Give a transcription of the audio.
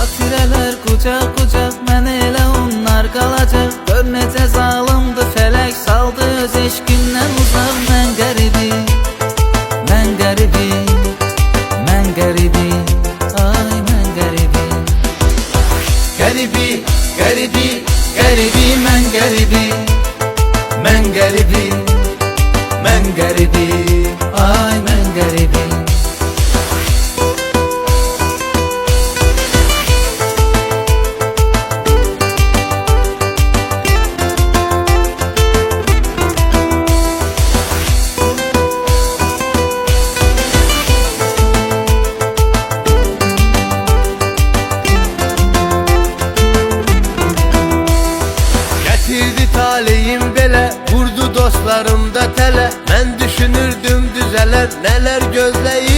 Xatirələr qucaq qucaq, mən elə onlar qalacaq. Gör necə zalımdı fələk, saldı öz eşqindən uzaq. Mən qəribi, mən qəribi, mən qəribi, ay mən qəribi. Qəribi, qəribi, qəribi, mən qəribi, mən qəribi, mən qəribi, ay mən qəribi. Getirdi taleyim belə, vurdu dostlarım da tələ. Mən düşünürdüm düzələr, nələr gözləyir